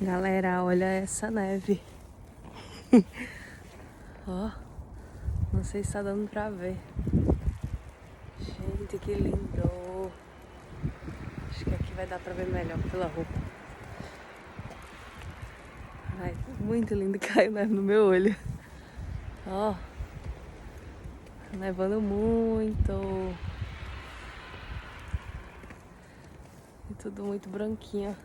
Galera, olha essa neve. Ó, não sei se tá dando pra ver. Gente, que lindo. Acho que aqui vai dar pra ver melhor pela roupa. Ai, muito lindo. Caiu neve no meu olho. Ó, nevando muito. E tudo muito branquinho.